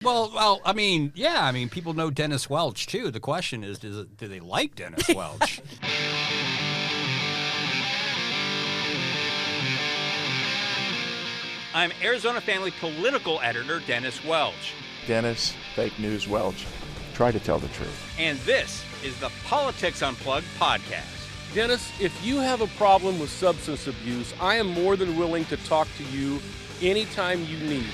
Well, I mean, yeah, I mean, people know Dennis Welch, too. The question is, do they like Dennis Welch? I'm Arizona Family political editor Dennis Welch. Dennis, fake news Welch. Try to tell the truth. And this is the Politics Unplugged podcast. Dennis, if you have a problem with substance abuse, I am more than willing to talk to you anytime you need.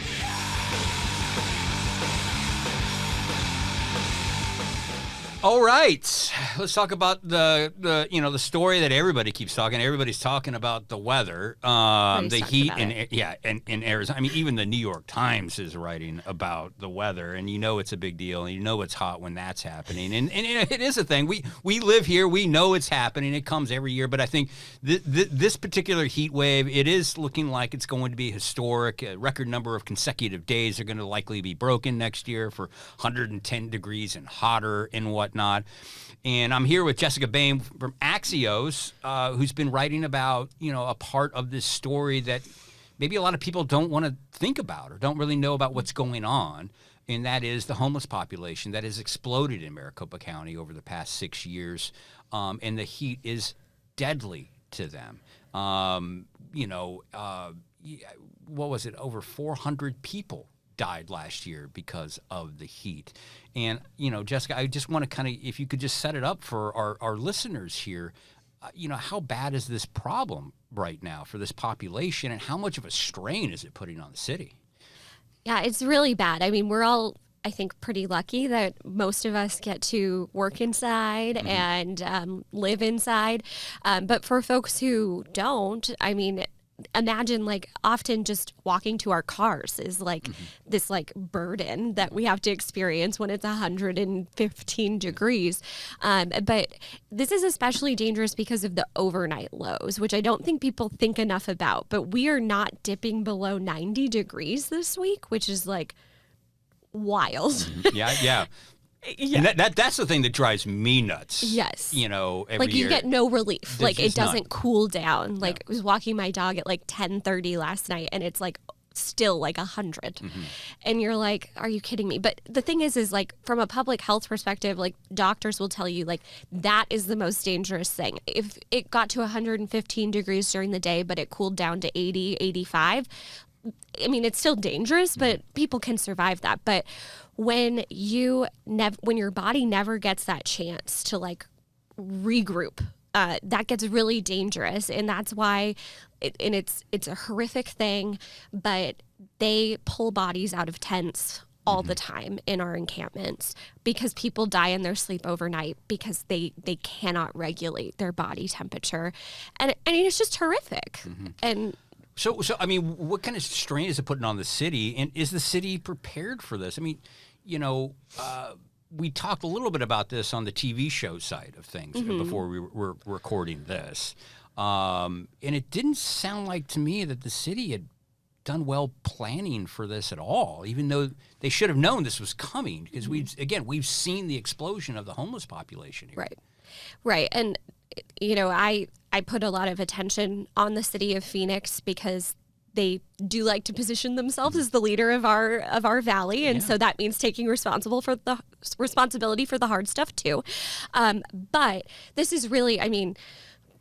All right, let's talk about the story that everybody keeps talking. Everybody's talking about the weather, the heat in Arizona. I mean, even the New York Times is writing about the weather, and you know it's a big deal, and you know it's hot when that's happening. And it is a thing. We live here. We know it's happening. It comes every year. But I think this particular heat wave, it is looking like it's going to be historic. A record number of consecutive days are going to likely be broken next year for 110 degrees and hotter and whatnot. And I'm here with Jessica Boehm from Axios, who's been writing about, a part of this story that maybe a lot of people don't want to think about or don't really know about what's going on. And that is the homeless population that has exploded in Maricopa County over the past 6 years. And the heat is deadly to them. What was it? Over 400 people died last year because of the heat. And, Jessica, I just want to kind of, if you could just set it up for our listeners here, how bad is this problem right now for this population, and how much of a strain is it putting on the city? Yeah, it's really bad. I mean, we're all, I think, pretty lucky that most of us get to work inside and live inside. But for folks who don't, I mean, imagine often just walking to our cars is this burden that we have to experience when it's 115 degrees. But this is especially dangerous because of the overnight lows, which I don't think people think enough about. But we are not dipping below 90 degrees this week, which is wild. Yeah. Yeah. And that's the thing that drives me nuts. Yes. Every you year. get no relief. It doesn't cool down. No. I was walking my dog at 10:30 last night, and it's still 100. And you're like, are you kidding me? But the thing is from a public health perspective, doctors will tell you that is the most dangerous thing. If it got to 115 degrees during the day, but it cooled down to 80, 85, I mean, it's still dangerous, but people can survive that. But when when your body never gets that chance to regroup, that gets really dangerous. And that's why it's a horrific thing, but they pull bodies out of tents all the time in our encampments because people die in their sleep overnight because they cannot regulate their body temperature. And I mean, it's just horrific. And So I mean, what kind of strain is it putting on the city, and is the city prepared for this? I mean, we talked a little bit about this on the TV show side of things before we were recording this, and it didn't sound like to me that the city had done well planning for this at all, even though they should have known this was coming, because we've seen the explosion of the homeless population here. Right, and I put a lot of attention on the city of Phoenix because they do like to position themselves as the leader of our valley, and so that means taking responsibility for the hard stuff too. But this is really, I mean,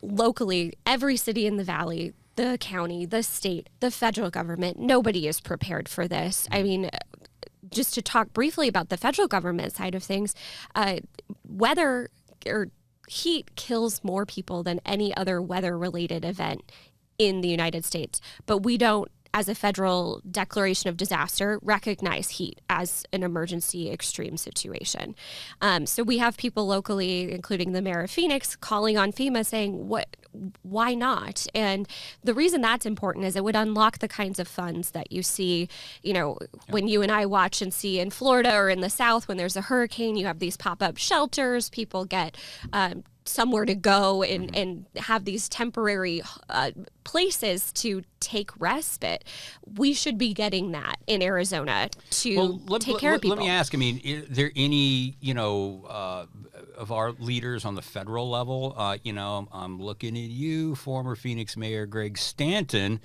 locally, every city in the valley, the county, the state, the federal government, nobody is prepared for this. I mean, just to talk briefly about the federal government side of things, weather or heat kills more people than any other weather-related event in the United States. But we don't, as a federal declaration of disaster, recognize heat as an emergency extreme situation. So we have people locally, including the mayor of Phoenix, calling on FEMA saying, why not? And the reason that's important is it would unlock the kinds of funds that you see, when you and I watch and see in Florida or in the South, when there's a hurricane, you have these pop-up shelters, people get somewhere to go and have these temporary places to take respite. We should be getting that in Arizona to take care of people. Let me ask, I mean, is there any, of our leaders on the federal level, I'm looking at you, former Phoenix Mayor Greg Stanton,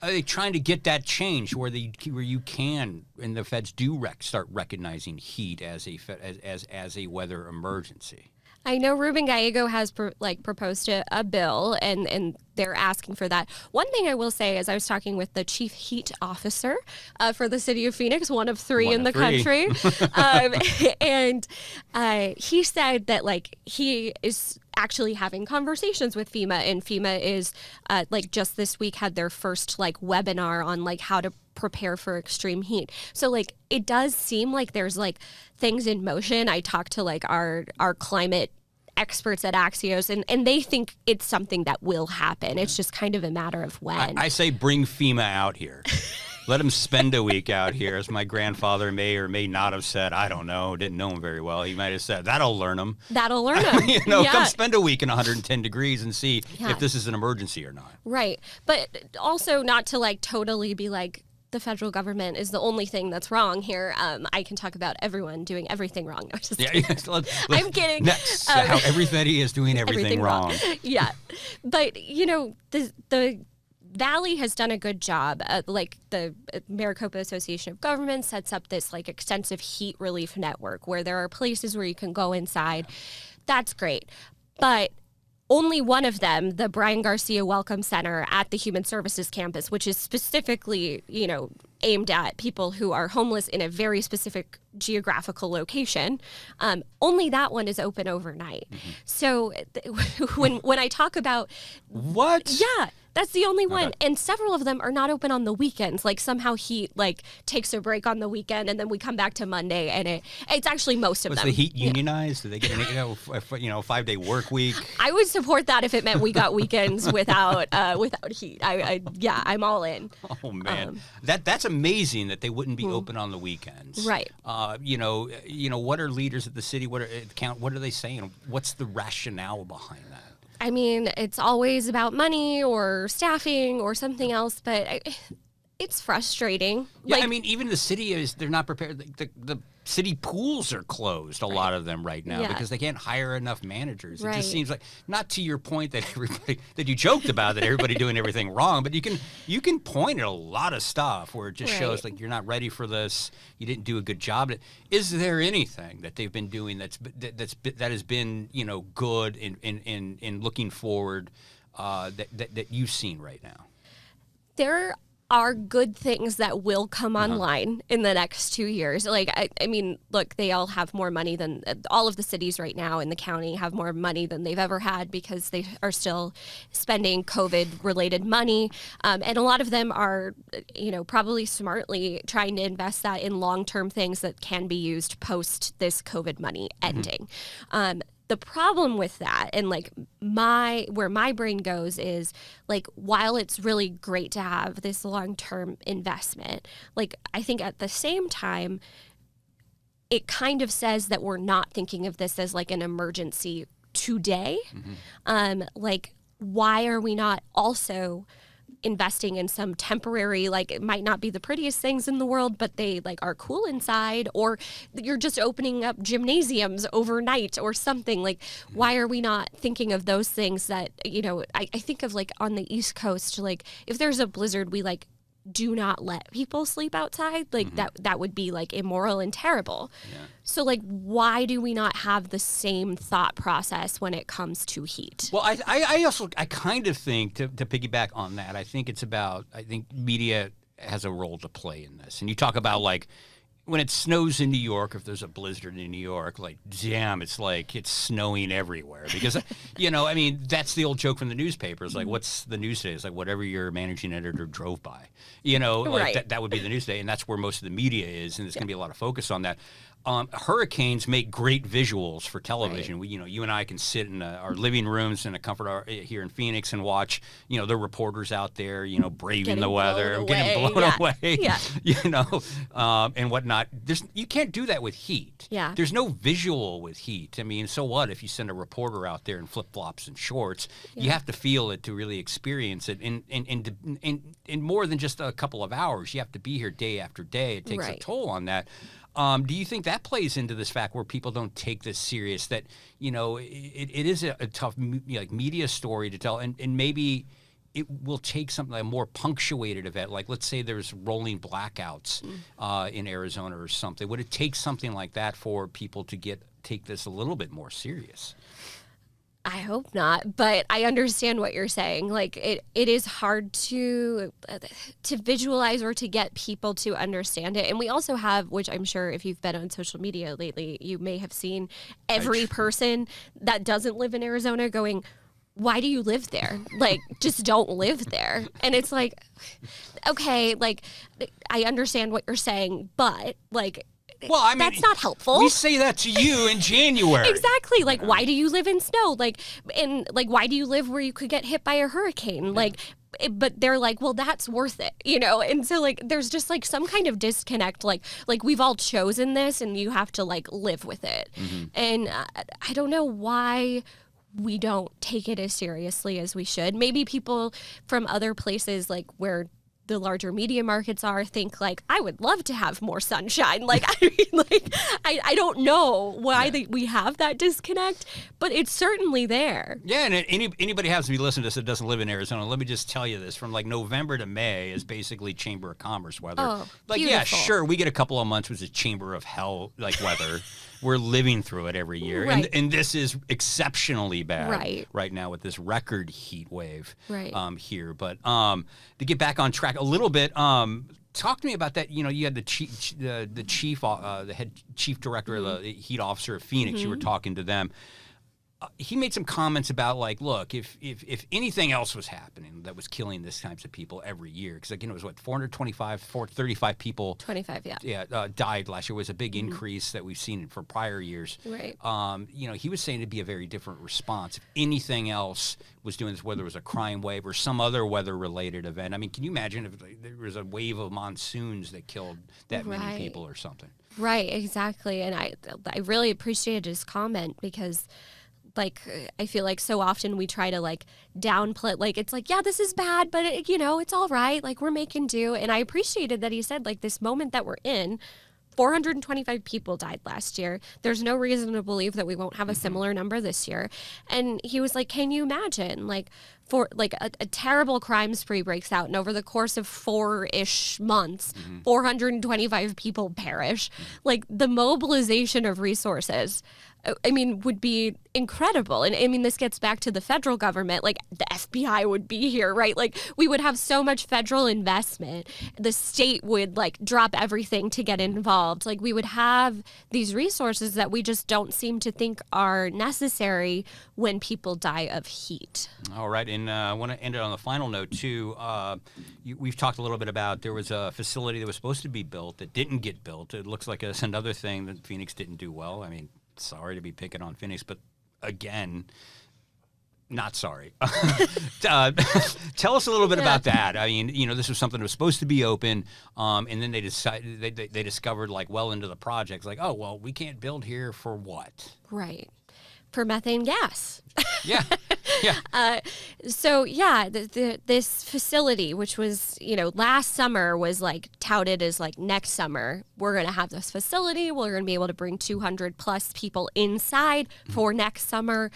Are they trying to get that change where you can, and the feds do start recognizing heat as a weather emergency? I know Ruben Gallego has proposed a bill, and they're asking for that. One thing I will say is I was talking with the chief heat officer for the city of Phoenix, one of three in the country, and he said that he is actually having conversations with FEMA, and FEMA is just this week had their first webinar on how to prepare for extreme heat. So it does seem like there's things in motion. I talked to our climate experts at Axios, and they think it's something that will happen. It's just kind of a matter of when. I say bring FEMA out here. Let them spend a week out here, as my grandfather may or may not have said. I don't know. Didn't know him very well. He might have said, that'll learn them. That'll learn them. Come spend a week in 110 degrees and see if this is an emergency or not. Right. But also not to totally be the federal government is the only thing that's wrong here. I can talk about everyone doing everything wrong. No, just kidding. I'm kidding. Next, how everybody is doing everything wrong. Yeah. But, the Valley has done a good job. The Maricopa Association of Governments sets up this extensive heat relief network where there are places where you can go inside. That's great. But only one of them, the Brian Garcia Welcome Center at the Human Services Campus, which is specifically, aimed at people who are homeless in a very specific geographical location, only that one is open overnight. Mm-hmm. So when I talk about... What? Yeah. That's the only one. And several of them are not open on the weekends. Somehow heat takes a break on the weekend, and then we come back to Monday, and it's actually most of them. Was the heat unionized? Do they get a 5-day work week? I would support that if it meant we got weekends without heat. I'm all in. Oh man, that's amazing that they wouldn't be open on the weekends. Right. What are leaders at the city? What are they saying? What's the rationale behind that? I mean, it's always about money or staffing or something else, but it's frustrating. Yeah, even the city they're not prepared. The city pools are closed, a lot of them right now, because they can't hire enough managers. It just seems not to your point that everybody that you joked about that everybody doing everything wrong, but you can point at a lot of stuff where it just shows you're not ready for this. You didn't do a good job. Is there anything that they've been doing that has been good in looking forward that you've seen right now? There are good things that will come online in the next 2 years. Look, they all have more money than all of the cities right now in the county have more money than they've ever had because they are still spending COVID-related money. And a lot of them are, probably smartly trying to invest that in long-term things that can be used post this COVID money ending. The problem with that, and where my brain goes is while it's really great to have this long-term investment, I think at the same time, it kind of says that we're not thinking of this as an emergency today. Why are we not also investing in some temporary, it might not be the prettiest things in the world, but they are cool inside, or you're just opening up gymnasiums overnight or something. Why are we not thinking of those things that, I think of on the East Coast, if there's a blizzard, we do not let people sleep outside. That would be immoral and terrible. Yeah. So why do we not have the same thought process when it comes to heat? Well, I kind of think to piggyback on that, I think media has a role to play in this. And you talk about when it snows in New York, if there's a blizzard in New York, damn, it's it's snowing everywhere. Because, that's the old joke from the newspapers. What's the news today? It's whatever your managing editor drove by. That would be the news today. And that's where most of the media is. And there's going to be a lot of focus on that. Hurricanes make great visuals for television. Right. You and I can sit in our living rooms in a comfort here in Phoenix and watch, the reporters out there, braving the weather, getting blown away, and whatnot. You can't do that with heat. Yeah. There's no visual with heat. So what if you send a reporter out there in flip-flops and shorts? Yeah. You have to feel it to really experience it. In more than just a couple of hours, you have to be here day after day. It takes a toll on that. Do you think that plays into this fact where people don't take this serious, that, it is a tough media story to tell, and maybe it will take something like a more punctuated event, like let's say there's rolling blackouts in Arizona or something. Would it take something like that for people to take this a little bit more serious? I hope not, but I understand what you're saying. Like it is hard to visualize or to get people to understand it. And we also have, which I'm sure if you've been on social media lately, you may have seen every person that doesn't live in Arizona going, why do you live there? Like, just don't live there. And it's like, okay, like I understand what you're saying, but like, well, I mean, that's not helpful. We say that to you in January. Exactly. Like, why do you live in snow? Like, and like, why do you live where you could get hit by a hurricane? Yeah. Like, but they're like, well, that's worth it, you know? And so like, there's just like some kind of disconnect. Like we've all chosen this and you have to like live with it. Mm-hmm. And I don't know why we don't take it as seriously as we should. Maybe people from other places, like where the larger media markets are, think like, I would love to have more sunshine. Like, I mean, like, I don't know why we have that disconnect, but it's certainly there. Yeah, and anybody has to be listening to this that doesn't live in Arizona. Let me just tell you this: from like November to May is basically Chamber of Commerce weather. Oh, like, beautiful. Yeah, sure, we get a couple of months which is Chamber of Hell like weather. We're living through it every year, right. and this is exceptionally bad right now with this record heat wave here. But to get back on track a little bit, talk to me about that. You know, you had the head chief director of the heat officer of Phoenix. You were talking to them. He made some comments about like, look, if anything else was happening that was killing this types of people every year, because again, it was what 435 people, 25, died last year. Was a big increase that we've seen for prior years. Right. You know, he was saying it'd be a very different response if anything else was doing this, whether it was a crime wave or some other weather-related event. I mean, can you imagine if there was a wave of monsoons that killed that many people or something? Right. Exactly. And I really appreciated his comment because, like, I feel like so often we try to like downplay, like it's like, yeah, this is bad, but it, you know, it's all right. Like we're making do. And I appreciated that he said like this moment that we're in, 425 people died last year. There's no reason to believe that we won't have a similar number this year. And he was like, can you imagine like for like a terrible crime spree breaks out and over the course of 4-ish months, 425 people perish. Like the mobilization of resources, I mean, would be incredible. And I mean, this gets back to the federal government, like the FBI would be here, right? Like we would have so much federal investment. The state would like drop everything to get involved. Like we would have these resources that we just don't seem to think are necessary when people die of heat. All right. And I want to end it on the final note too. We've talked a little bit about there was a facility that was supposed to be built that didn't get built. It looks like it's another thing that Phoenix didn't do well. I mean, sorry to be picking on Phoenix, but again, not sorry. Tell us a little bit about that. I mean, you know, this was something that was supposed to be open, and then they decided they discovered like well into the project, like, oh well, we can't build here for what? Right, for methane gas. Yeah. So this facility, which was, you know, last summer was like touted as like next summer, we're going to have this facility. We're going to be able to bring 200 plus people inside for next summer.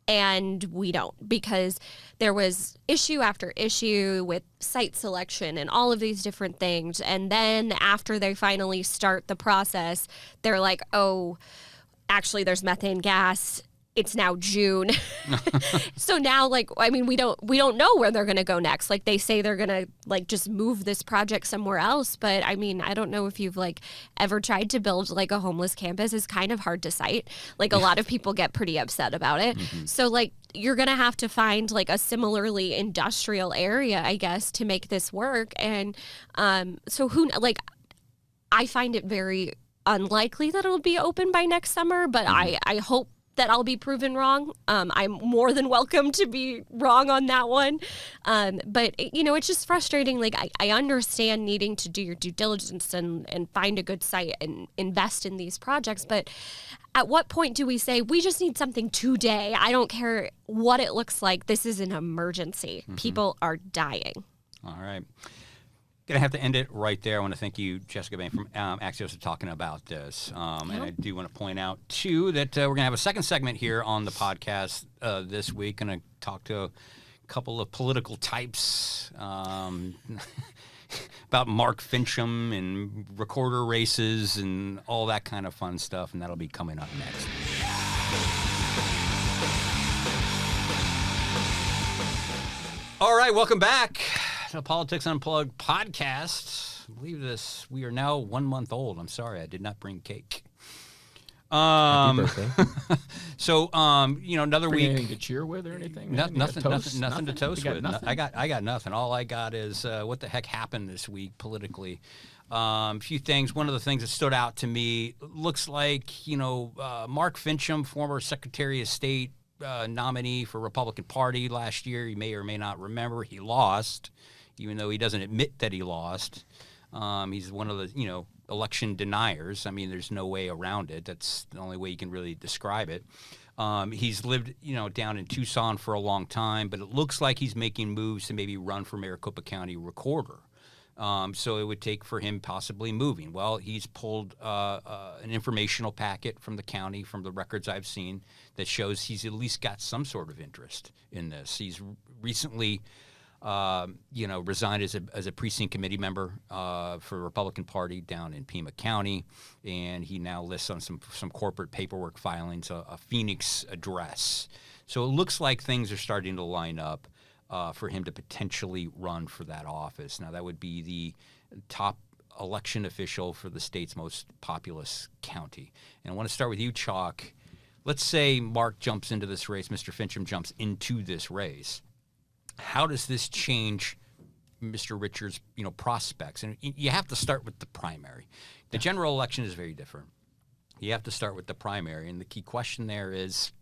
And we don't, because there was issue after issue with site selection and all of these different things. And then after they finally start the process, they're like, oh, actually there's methane gas. It's now June. So now, like, I mean, we don't know where they're going to go next. Like, they say they're going to, like, just move this project somewhere else. But, I mean, I don't know if you've, like, ever tried to build, like, a homeless campus. It's kind of hard to cite. Like, a lot of people get pretty upset about it. So, like, you're going to have to find, like, a similarly industrial area, I guess, to make this work. And so, I find it very unlikely that it'll be open by next summer. But I hope that I'll be proven wrong. I'm more than welcome to be wrong on that one. But, you know, it's just frustrating. Like, I understand needing to do your due diligence and find a good site and invest in these projects. But at what point do we say, we just need something today? I don't care what it looks like. This is an emergency. People are dying. All right. Going to have to end it right there. I want to thank you, Jessica Boehm from Axios, for talking about this. And I do want to point out, too, that we're going to have a second segment here on the podcast this week. Going to talk to couple of political types about Mark Fincham and recorder races and all that kind of fun stuff, and that'll be coming up next. All right, welcome back to the Politics Unplugged podcast. I believe this, we are now 1 month old. I'm sorry, I did not bring cake. Happy birthday. So, another week. Anything to cheer with or anything? Nothing to toast with. Nothing? I got nothing. All I got is what the heck happened this week politically. A few things. One of the things that stood out to me looks like Mark Fincham, former Secretary of State nominee for Republican Party last year. You may or may not remember he lost, even though he doesn't admit that he lost. He's one of the election deniers. I mean, there's no way around it. That's the only way you can really describe it. He's lived, down in Tucson for a long time, but it looks like he's making moves to maybe run for Maricopa County recorder. So it would take for him possibly moving. Well, he's pulled an informational packet from the county, from the records I've seen, that shows he's at least got some sort of interest in this. He's recently resigned as a precinct committee member for the Republican Party down in Pima County, and he now lists on some corporate paperwork filings a Phoenix address. So it looks like things are starting to line up for him to potentially run for that office. Now, that would be the top election official for the state's most populous county. And I want to start with you, Chalk. Let's say Mark jumps into this race, Mr. Fincham jumps into this race. How does this change Mr. Richards' prospects? And you have to start with the primary. The general election is very different. You have to start with the primary, and the key question there is,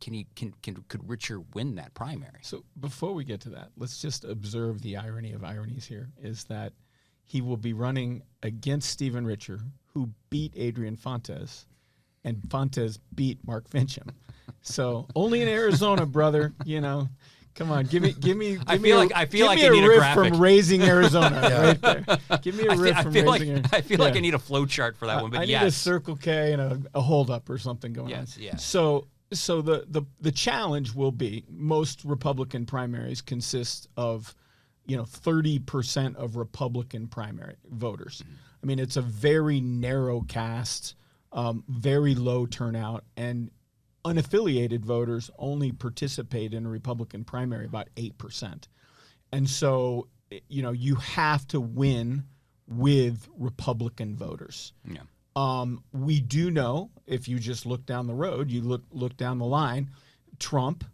could Richard win that primary? So before we get to that, let's just observe the irony of ironies here, is that he will be running against Stephen Richer, who beat Adrian Fontes, and Fontes beat Mark Fincham. So only in Arizona, brother, Come on, give me. I feel like I need a graphic from Raising Arizona right there. Give me a riff from Raising Arizona. I feel like I need a flow chart for that one. But I need a Circle K and a hold up or something going on. Yes. So the challenge will be, most Republican primaries consist of 30% of Republican primary voters. Mm-hmm. I mean, it's a very narrow cast, very low turnout, and unaffiliated voters only participate in a Republican primary about 8%. And so, you have to win with Republican voters. Yeah. We do know, if you just look down the road, you look down the line, Trump,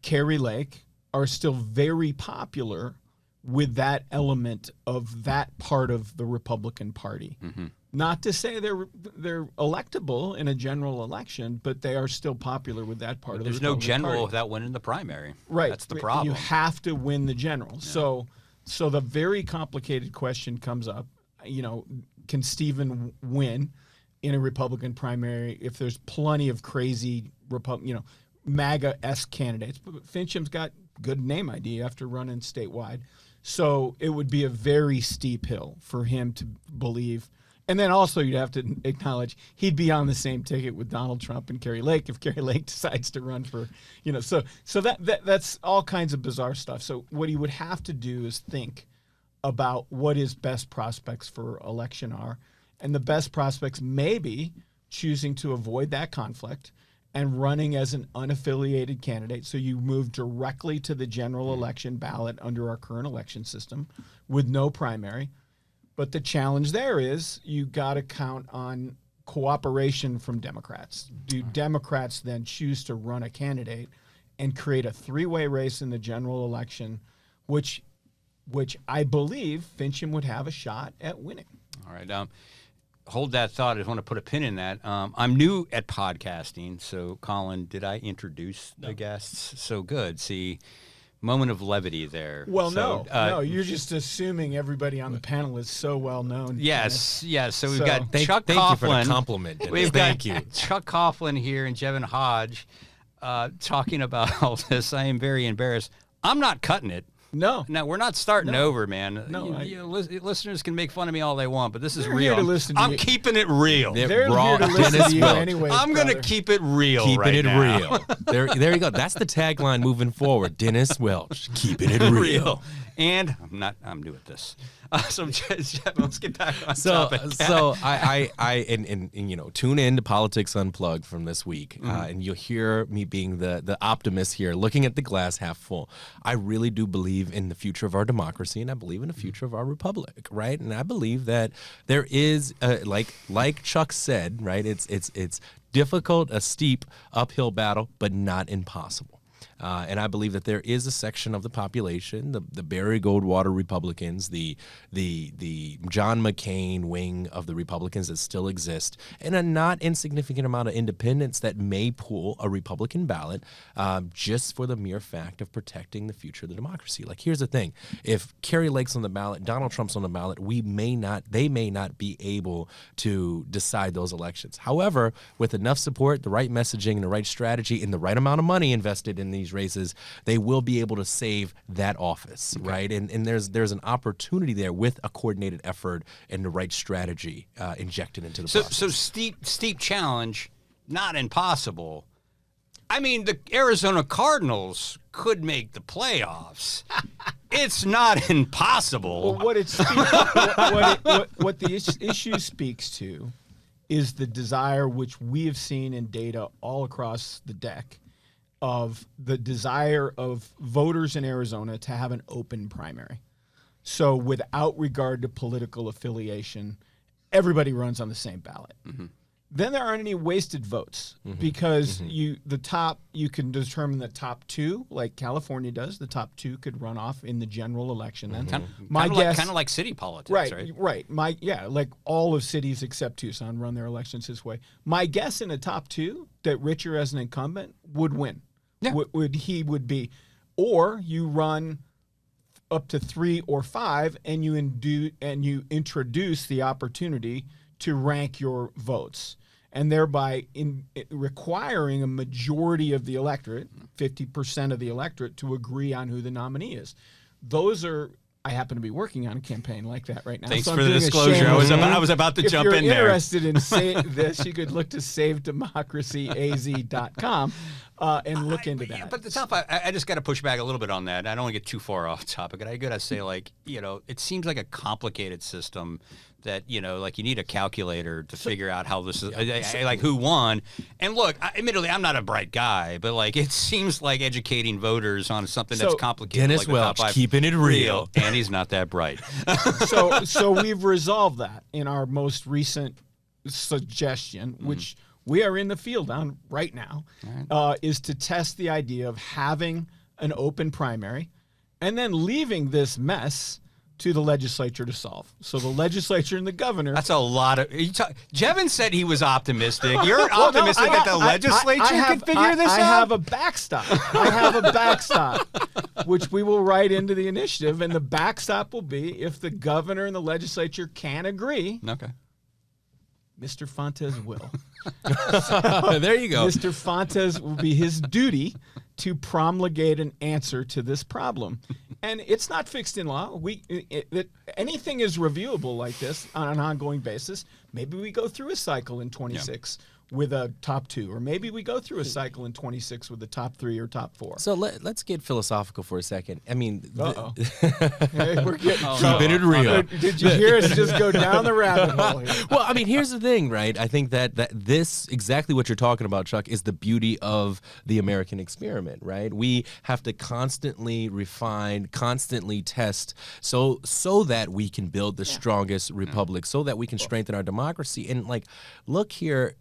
Kari Lake are still very popular with that element of that part of the Republican Party. Mm-hmm. Not to say they're electable in a general election, but they are still popular with that part of the Republican There's no general Party. without winning the primary. Right. That's the problem. You have to win the general. Yeah. So the very complicated question comes up, can Stephen win in a Republican primary if there's plenty of crazy MAGA-esque candidates? But Fincham's got good name ID after running statewide. So it would be a very steep hill for him to believe. And then also you'd have to acknowledge he'd be on the same ticket with Donald Trump and Kari Lake if Kari Lake decides to run for, so that's all kinds of bizarre stuff. So what he would have to do is think about what his best prospects for election are. And the best prospects may be choosing to avoid that conflict and running as an unaffiliated candidate. So you move directly to the general election ballot under our current election system with no primary. But the challenge there is you got to count on cooperation from Democrats. Do Democrats then choose to run a candidate and create a three-way race in the general election, which I believe Fincham would have a shot at winning? All right. Hold that thought. I just want to put a pin in that. I'm new at podcasting, so Colin, did I introduce the guests? So good. See, moment of levity there. Well, no, you're just assuming everybody on the panel is so well known. Yes. So we've got Chuck Coughlin. Thank you for the compliment. Thank you. Chuck Coughlin here and Jevin Hodge talking about all this. I am very embarrassed. I'm not cutting it. No. No, we're not starting over, man. No, listeners can make fun of me all they want, but this is They're real. here to listen to I'm you. keeping it real. They're raw here to listen Dennis to you Welch. anyways, I'm going to brother. keep it real Keeping right it now. real. There you go. That's the tagline moving forward. Dennis Welch, keeping it real. And I'm new at this. So Jeff, let's get back on topic. So I tune in to Politics Unplugged from this week, and you'll hear me being the optimist here, looking at the glass half full. I really do believe in the future of our democracy, and I believe in the future of our republic, right? And I believe that there is, like Chuck said, right? It's difficult, a steep uphill battle, but not impossible. And I believe that there is a section of the population, the Barry Goldwater Republicans, the John McCain wing of the Republicans that still exist, and a not insignificant amount of independents that may pull a Republican ballot just for the mere fact of protecting the future of the democracy. Like, here's the thing. If Kerry Lake's on the ballot, Donald Trump's on the ballot, they may not be able to decide those elections. However, with enough support, the right messaging, and the right strategy, and the right amount of money invested in these races, they will be able to save that office, right? And there's an opportunity there with a coordinated effort and the right strategy injected into the process. So steep challenge, not impossible. I mean, the Arizona Cardinals could make the playoffs. It's not impossible. Well, what the issue speaks to is the desire, which we have seen in data all across the deck, of the desire of voters in Arizona to have an open primary. So without regard to political affiliation, everybody runs on the same ballot. Then there aren't any wasted votes because you can determine the top two, like California does. The top two could run off in the general election. Then Kind of like city politics, right? Right. Like all of cities except Tucson run their elections this way. My guess in the top two that Richer as an incumbent would win. Yeah. Would be, or you run up to 3 or 5 and you introduce the opportunity to rank your votes, and thereby requiring a majority of the electorate, 50% of the electorate, to agree on who the nominee is. Those are. I happen to be working on a campaign like that right now. Thanks so for the disclosure. I was about to jump in there. If you're interested in this, you could look to savedemocracyaz.com and look into that. But the top, I just got to push back a little bit on that. I don't want to get too far off topic. I got to say, it seems like a complicated system that, like you need a calculator to figure out how this is, like who won. And look, admittedly, I'm not a bright guy, but it seems like educating voters on something that's complicated. Dennis like Welch, keeping it real. And he's not that bright. So we've resolved that in our most recent suggestion, which we are in the field on right now, is to test the idea of having an open primary and then leaving this mess to the legislature to solve. So the legislature and the governor. That's a lot of. Jevin said he was optimistic. You're optimistic that the legislature can figure this out? I have a backstop. Which we will write into the initiative, and the backstop will be if the governor and the legislature can agree. Okay. Mr. Fontes will. There you go. Mr. Fontes will be his duty to promulgate an answer to this problem. And it's not fixed in law. Anything is reviewable like this on an ongoing basis. Maybe we go through a cycle in 26 with a top 2, or maybe we go through a cycle in 26 with the top 3 or top 4. So let's get philosophical for a second. I mean, Hey, we're getting keeping it real. Did you hear us just go down the rabbit hole here? Well, I mean, here's the thing, right? I think that this, exactly what you're talking about, Chuck, is the beauty of the American experiment, right? We have to constantly refine, constantly test, so that we can build the strongest republic, so that we can strengthen our democracy. And look here.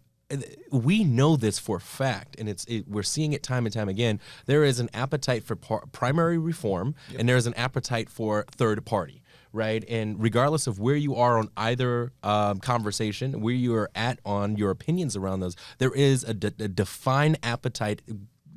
We know this for a fact, and we're seeing it time and time again. There is an appetite for primary reform, and there is an appetite for third party, right? And regardless of where you are on either conversation, where you are at on your opinions around those, there is a defined appetite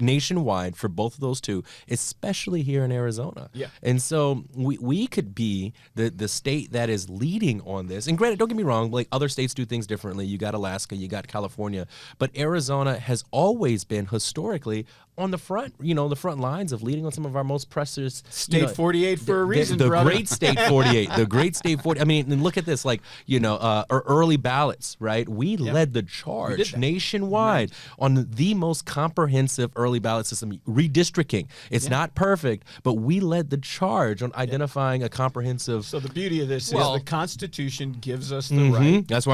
nationwide for both of those two, especially here in Arizona. Yeah. And so we could be the state that is leading on this. And granted, don't get me wrong, like other states do things differently. You got Alaska, you got California, but Arizona has always been historically on the front, the front lines of leading on some of our most precious State 48 for a reason, the brother. great State 48, the great State 40. I mean, and look at this, like, early ballots, right? We led the charge nationwide on the most comprehensive early ballot system, redistricting. It's not perfect, but we led the charge on identifying a comprehensive. So the beauty of this is the Constitution gives us the right. That's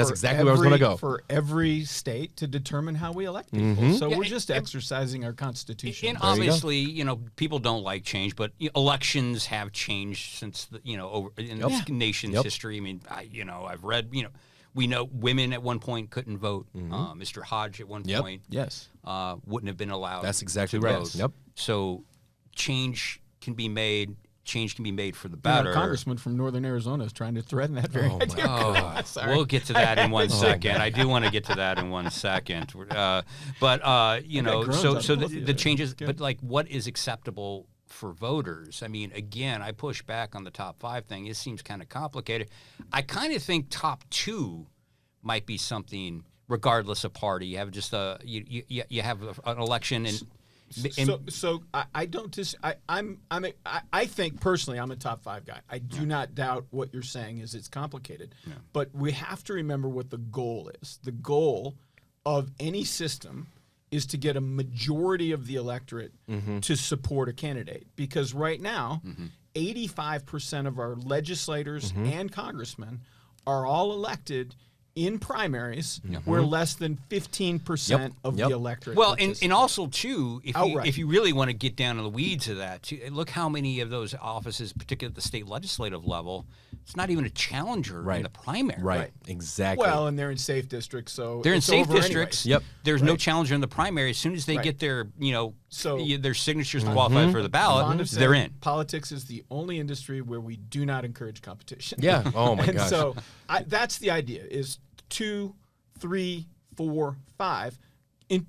exactly where I was going to go. For every state to determine how we elect people. So we're just exercising our Constitution. And obviously, people don't like change, but elections have changed since over in this nation's history. I mean, I've read, we know women at one point couldn't vote. Mr. Hodge at one point, wouldn't have been allowed. That's exactly to right. vote. Yep. So change can be made. Change can be made for the better. A congressman from Northern Arizona is trying to threaten that very idea. Sorry. We'll get to that in 1 second. I do want to get to that in 1 second. So the changes, but like, what is acceptable for voters? I mean, again, I push back on the top 5 thing. It seems kind of complicated. I kind of think top 2 might be something, regardless of party. You have just you have an election and. I don't I think personally I'm a top 5 guy. I do not doubt what you're saying is it's complicated, but we have to remember what the goal is. The goal of any system is to get a majority of the electorate to support a candidate, because right now 85% of our legislators and congressmen are all elected in primaries where less than 15% of the electorate. Well, and also too, if you really want to get down in the weeds of that, too, look how many of those offices, particularly at the state legislative level, it's not even a challenger in the primary. Right. Exactly. Well, and they're in safe districts, so they're in safe districts. Anyways. There's no challenger in the primary. As soon as they get their their signatures to qualify for the ballot, they're in. Politics is the only industry where we do not encourage competition. Yeah. Oh my gosh. So that's the idea: is 2, 3, 4, 5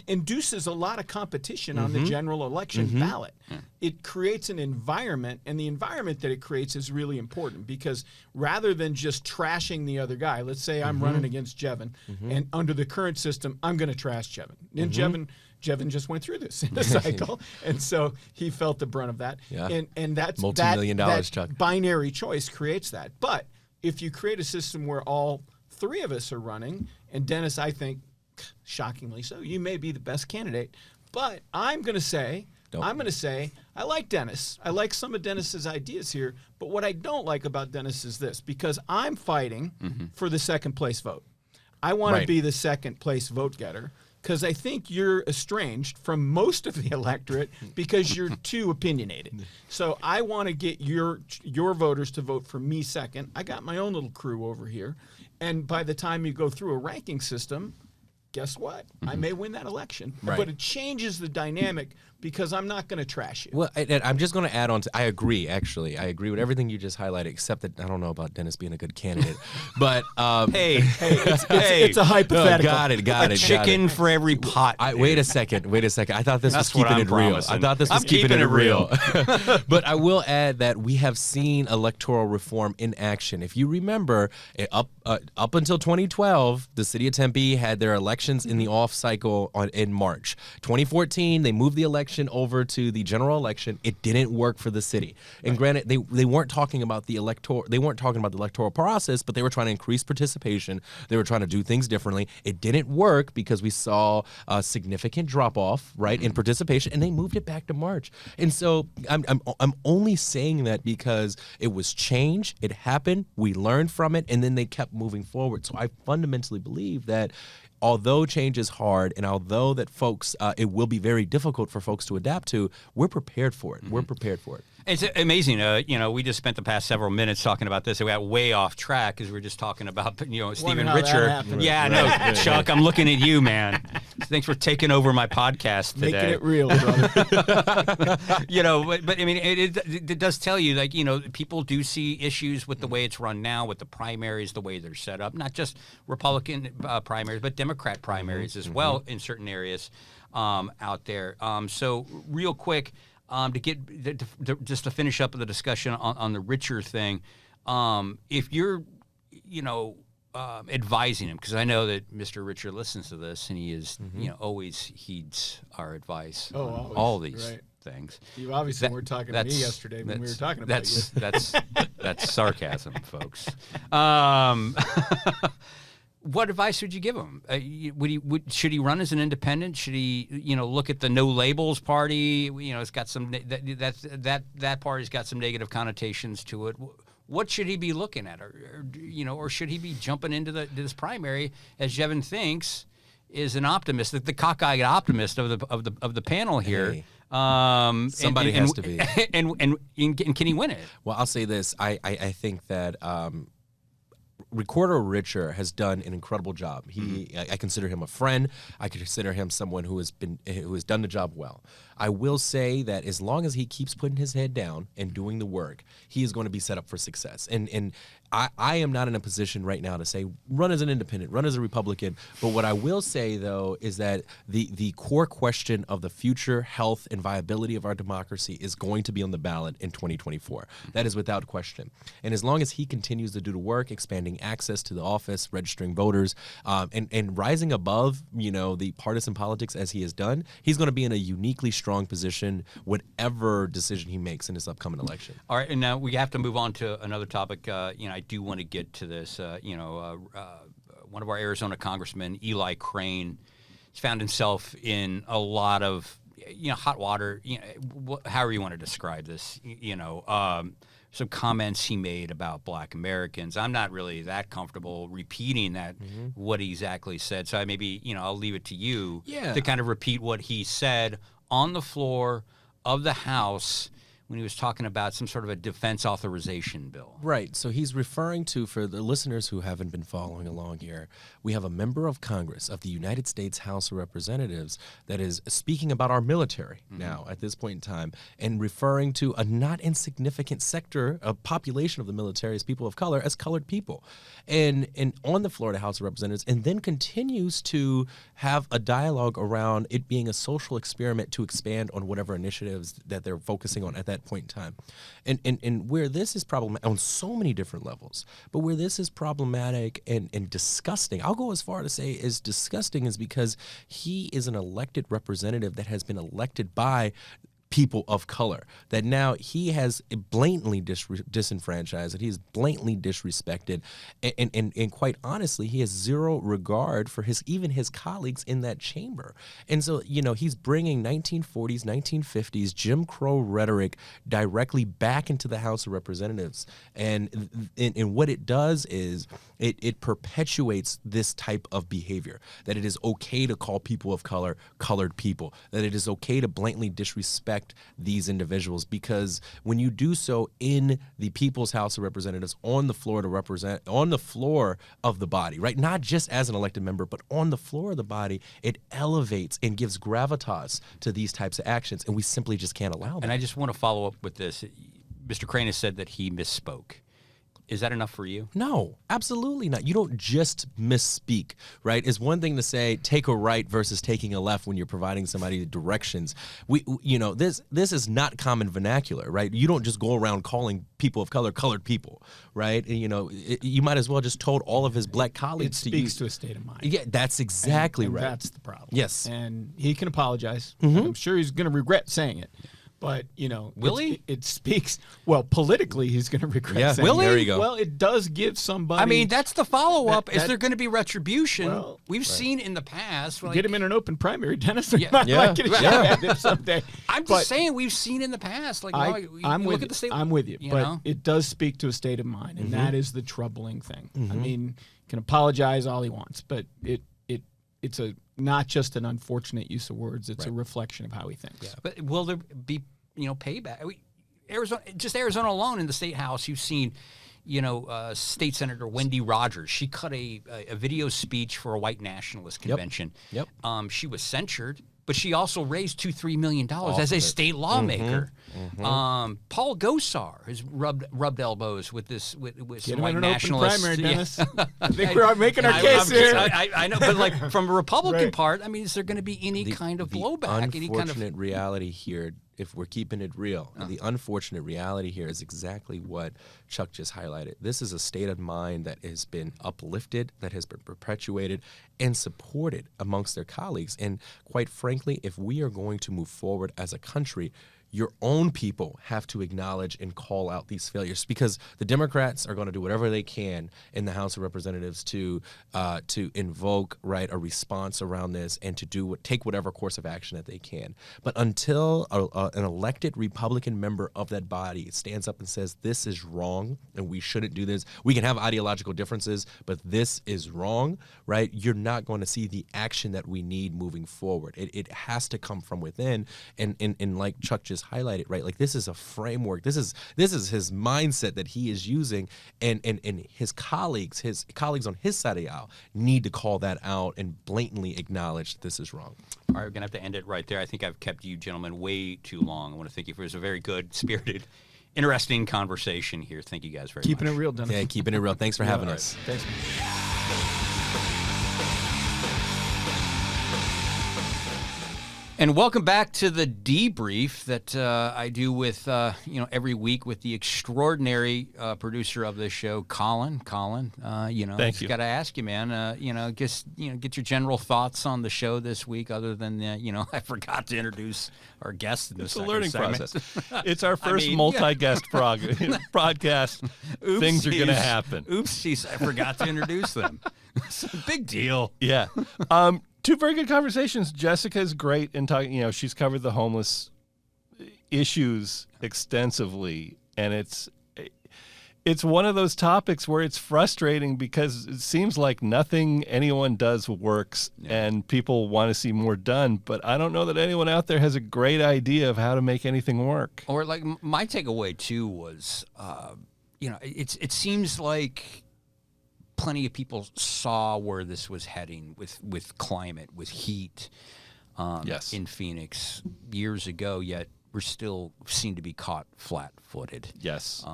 induces a lot of competition on the general election ballot. It creates an environment, and the environment that it creates is really important, because rather than just trashing the other guy, let's say I'm running against Jevin, and under the current system, I'm going to trash Jevin. And Jevin just went through this in the cycle, and so he felt the brunt of that. Yeah. And that's multi-million-dollar, Chuck. Binary choice creates that. But if you create a system where all 3 of us are running, and Dennis, I think, shockingly so, you may be the best candidate, but I'm going to say, I like Dennis. I like some of Dennis's ideas here, but what I don't like about Dennis is this, because I'm fighting for the second place vote. I want to be the second place vote getter, because I think you're estranged from most of the electorate because you're too opinionated. So I want to get your voters to vote for me second. I got my own little crew over here. And by the time you go through a ranking system, guess what? I may win that election. Right. But it changes the dynamic, because I'm not going to trash you. Well, and I'm just going to add on to, I agree, actually. I agree with everything you just highlighted, except that I don't know about Dennis being a good candidate. But, it's a hypothetical. Got it. Chicken for every pot. Wait a second. I thought this was That's what keeping I'm it real. promising. I thought this was I'm keeping it real. real. But I will add that we have seen electoral reform in action. If you remember, up until 2012, the city of Tempe had their elections in the off cycle in March. 2014, they moved the election over to the general election. It didn't work for the city. And granted, they weren't talking about the electoral process, but they were trying to increase participation. They were trying to do things differently. It didn't work because we saw a significant drop off, in participation, and they moved it back to March. And so I'm only saying that because it was change. It happened. We learned from it, and then they kept moving forward. So I fundamentally believe that although change is hard, and although that folks, it will be very difficult for folks to adapt to, we're prepared for it. We're prepared for it. It's amazing. We just spent the past several minutes talking about this. We got way off track because we were just talking about, Stephen Richer. Yeah, no, Chuck, I'm looking at you, man. Thanks for taking over my podcast today. Making it real, brother. But I mean, it does tell you, like, people do see issues with the way it's run now, with the primaries, the way they're set up, not just Republican primaries, but Democrat primaries as well in certain areas out there. So real quick, just to finish up the discussion on the Richer thing, if you're, advising him, because I know that Mr. Richer listens to this, and he is, always heeds our advice on all these things. You obviously weren't talking to me yesterday when we were talking about you. That's sarcasm, folks. What advice would you give him? Should he run as an independent? Should he, look at the No Labels Party? It's got some that party's got some negative connotations to it. What should he be looking at, or should he be jumping into this primary, as Jevin thinks is an optimist, the cockeyed optimist of the panel here? Hey. Somebody has to be, and can he win it? Well, I'll say this: I think that Recorder Richer has done an incredible job. I consider him a friend. I consider him someone who has done the job well. I will say that as long as he keeps putting his head down and doing the work, he is going to be set up for success. And I am not in a position right now to say run as an independent, run as a Republican. But what I will say, though, is that the core question of the future health and viability of our democracy is going to be on the ballot in 2024. That is without question. And as long as he continues to do the work, expanding access to the office, registering voters, and rising above, the partisan politics as he has done, he's going to be in a uniquely strong position whatever decision he makes in this upcoming election. All right, and now we have to move on to another topic. I do want to get to this. One of our Arizona congressmen, Eli Crane, has found himself in a lot of hot water. However you want to describe this. Some comments he made about Black Americans. I'm not really that comfortable repeating that what he exactly said. So I'll leave it to you to kind of repeat what he said on the floor of the House when he was talking about some sort of a defense authorization bill. Right. So he's referring to, for the listeners who haven't been following along here, we have a member of Congress of the United States House of Representatives that is speaking about our military now at this point in time, and referring to a not insignificant sector of population of the military as people of color, as colored people. And on the floor of the House of Representatives, and then continues to have a dialogue around it being a social experiment to expand on whatever initiatives that they're focusing on at that point in time. And where this is problematic on so many different levels, but where this is problematic and disgusting, I'll go as far to say is disgusting, is because he is an elected representative that has been elected by people of color, that now he has blatantly disenfranchised, that he is blatantly disrespected, and quite honestly, he has zero regard for even his colleagues in that chamber. And so, he's bringing 1940s, 1950s Jim Crow rhetoric directly back into the House of Representatives. And what it does is it perpetuates this type of behavior, that it is okay to call people of color colored people, that it is okay to blatantly disrespect these individuals, because when you do so in the People's House of Representatives, on the floor of the body, right, not just as an elected member, but on the floor of the body, it elevates and gives gravitas to these types of actions, and we simply just can't allow that. And I just want to follow up with this. Mr. Crane has said that he misspoke. Is that enough for you? No, absolutely not. You don't just misspeak, right? It's one thing to say take a right versus taking a left when you're providing somebody directions. This is not common vernacular, right? You don't just go around calling people of color colored people, right? And, you might as well just told all of his black colleagues to use. It speaks to a state of mind. Yeah, that's exactly and right. That's the problem. Yes. And he can apologize. I'm sure he's going to regret saying it. But, will he? It speaks, politically, he's going to regret saying will he? There you go. Well, it does give somebody. That's the follow-up. Is there going to be retribution? Well, We've seen in the past. Get him in an open primary, Dennis. Yeah. Might get a shot at him someday. I'm just saying we've seen in the past. I'm with you. But it does speak to a state of mind, and that is the troubling thing. I mean, can apologize all he wants, but it's not just an unfortunate use of words. It's a reflection of how he thinks. Yeah. But will there be payback? Arizona alone in the state house, you've seen State Senator Wendy Rogers. She cut a video speech for a white nationalist convention. Yep. She was censured, but she also raised $2-3 million as a state lawmaker. Paul Gosar has rubbed elbows with some white nationalists. Primary, Dennis. I think we're making our case here. I know, but like from a Republican part, I mean, is there going to be any kind of blowback? The unfortunate reality here, if we're keeping it real, the unfortunate reality here is exactly what Chuck just highlighted. This is a state of mind that has been uplifted, that has been perpetuated and supported amongst their colleagues. And quite frankly, if we are going to move forward as a country, your own people have to acknowledge and call out these failures, because the Democrats are going to do whatever they can in the House of Representatives to invoke a response around this and to take whatever course of action that they can. But until an elected Republican member of that body stands up and says this is wrong and we shouldn't do this, we can have ideological differences, but this is wrong, right? You're not going to see the action that we need moving forward. It has to come from within, and like Chuck just highlighted, right? Like, this is a framework. This is his mindset that he is using, and his colleagues on his side of the aisle need to call that out and blatantly acknowledge this is wrong. All right, we're gonna have to end it right there. I think I've kept you gentlemen way too long. I want to thank you for a very good, spirited, interesting conversation here. Thank you guys very much. Keeping it real, Dennis. Yeah, keeping it real. Thanks for having us. Thanks. And welcome back to the debrief that I do with every week with the extraordinary producer of this show, Colin. Thank you. Got to ask you, man. Get your general thoughts on the show this week. Other than I forgot to introduce our guest in this. It's a learning segment. process. It's our first multi-guest broadcast. Things are going to happen. Oopsies! I forgot to introduce them. It's a big deal. Yeah. Two very good conversations. Jessica's great in talking. She's covered the homeless issues extensively, and it's one of those topics where it's frustrating because it seems like nothing anyone does works, and people want to see more done. But I don't know that anyone out there has a great idea of how to make anything work. Or like my takeaway too was, it seems like plenty of people saw where this was heading with climate, with heat in Phoenix years ago, yet we're still seem to be caught flat-footed. Yes.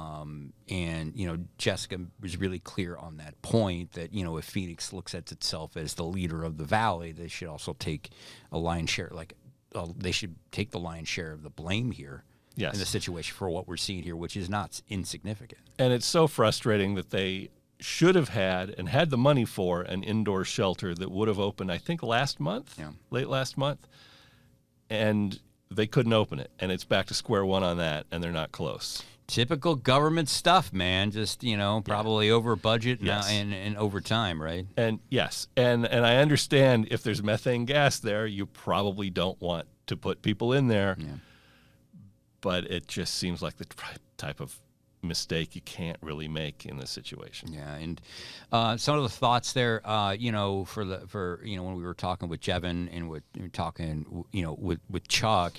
And Jessica was really clear on that point that, if Phoenix looks at itself as the leader of the valley, they should also take a lion's share, they should take the lion's share of the blame here. Yes. In the situation for what we're seeing here, which is not insignificant. And it's so frustrating that they should have had the money for an indoor shelter that would have opened, I think, late last month, and they couldn't open it. And it's back to square one on that, and they're not close. Typical government stuff, man. Just, probably over budget now and over time, right? And yes, and I understand if there's methane gas there, you probably don't want to put people in there. Yeah. But it just seems like the type of mistake you can't really make in this situation. Yeah, and some of the thoughts there, when we were talking with Jevin and we were talking, with Chuck,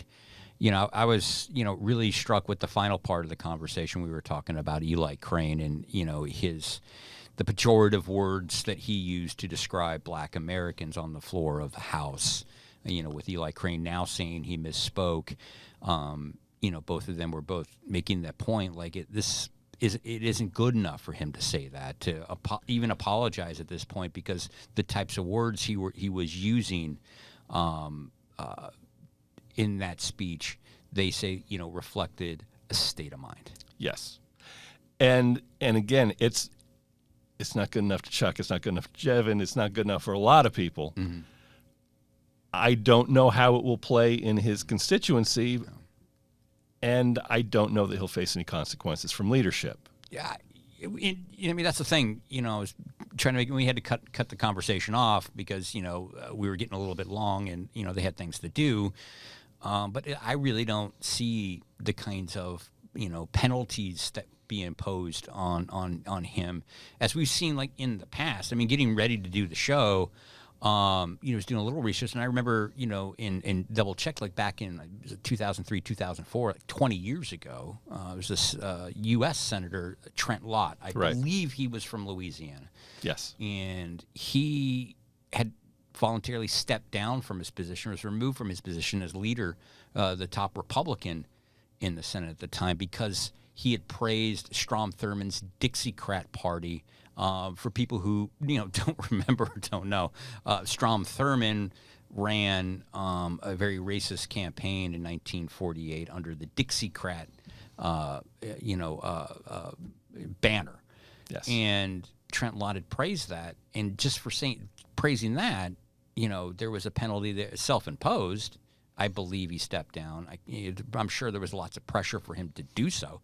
I was, really struck with the final part of the conversation. We were talking about Eli Crane and, the pejorative words that he used to describe Black Americans on the floor of the House, with Eli Crane now saying he misspoke. Both of them were both making that point, like it isn't good enough for him to say that, to even apologize at this point, because the types of words he was using in that speech, they say, reflected a state of mind. Yes. And again, it's not good enough to Chuck. It's not good enough to Jevin. It's not good enough for a lot of people. Mm-hmm. I don't know how it will play in his constituency. No. And I don't know that he'll face any consequences from leadership. Yeah, that's the thing. I was trying to we had to cut the conversation off because we were getting a little bit long, and they had things to do. But I really don't see the kinds of penalties that be imposed on him as we've seen like in the past. I mean, getting ready to do the show, was doing a little research, and I remember, in double check, like back in 2003, 2004, like 20 years ago, there was this U.S. Senator, Trent Lott. I believe he was from Louisiana. Yes. And he had voluntarily stepped down from his position, was removed from his position as leader, the top Republican in the Senate at the time, because he had praised Strom Thurmond's Dixiecrat Party. For people who don't remember or don't know, Strom Thurmond ran a very racist campaign in 1948 under the Dixiecrat, banner. Yes. And Trent Lott had praised that, and just for praising that, there was a penalty that self-imposed. I believe he stepped down. I'm sure there was lots of pressure for him to do so.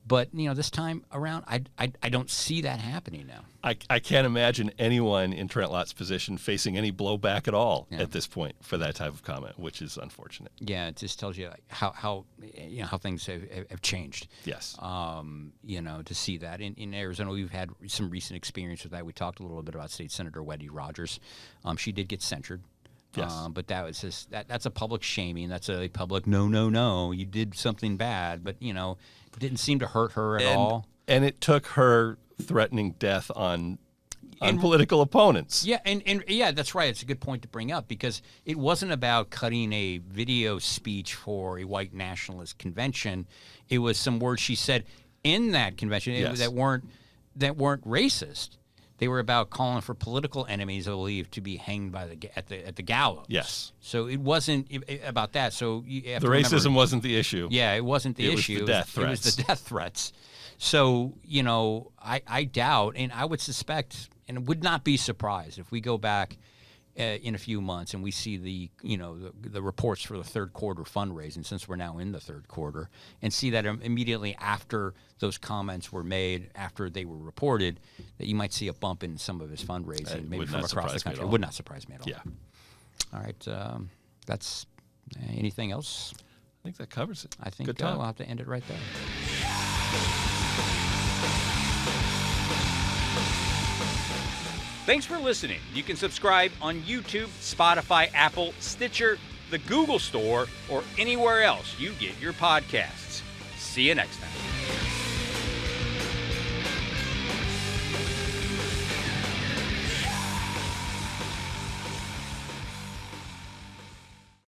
But, this time around, I don't see that happening now. I can't imagine anyone in Trent Lott's position facing any blowback at all at this point for that type of comment, which is unfortunate. Yeah, it just tells you how things have changed. Yes. To see that. In Arizona, we've had some recent experience with that. We talked a little bit about State Senator Wendy Rogers. She did get censured. Yes. But that was just that's a public shaming. That's a public no, you did something bad. But it didn't seem to hurt her at all. And it took her threatening death on political opponents. Yeah, and yeah, that's right. It's a good point to bring up, because it wasn't about cutting a video speech for a white nationalist convention. It was some words she said in that convention that weren't racist. They were about calling for political enemies, I believe, to be hanged by at the gallows. Yes. So it wasn't about that. So you have the to racism remember, wasn't the issue. Yeah, it wasn't the issue. It was the death threats. It was the death threats. So I doubt, and I would suspect, and would not be surprised if we go back in a few months and we see the reports for the third quarter fundraising, since we're now in the third quarter, and see that immediately after those comments were made, after they were reported, that you might see a bump in some of his fundraising, maybe from across the country. It would not surprise me at all. Yeah. All right. That's anything else? I think that covers it. I think Good time. we'll have to end it right there. Thanks for listening. You can subscribe on YouTube, Spotify, Apple, Stitcher, the Google Store, or anywhere else you get your podcasts. See you next time.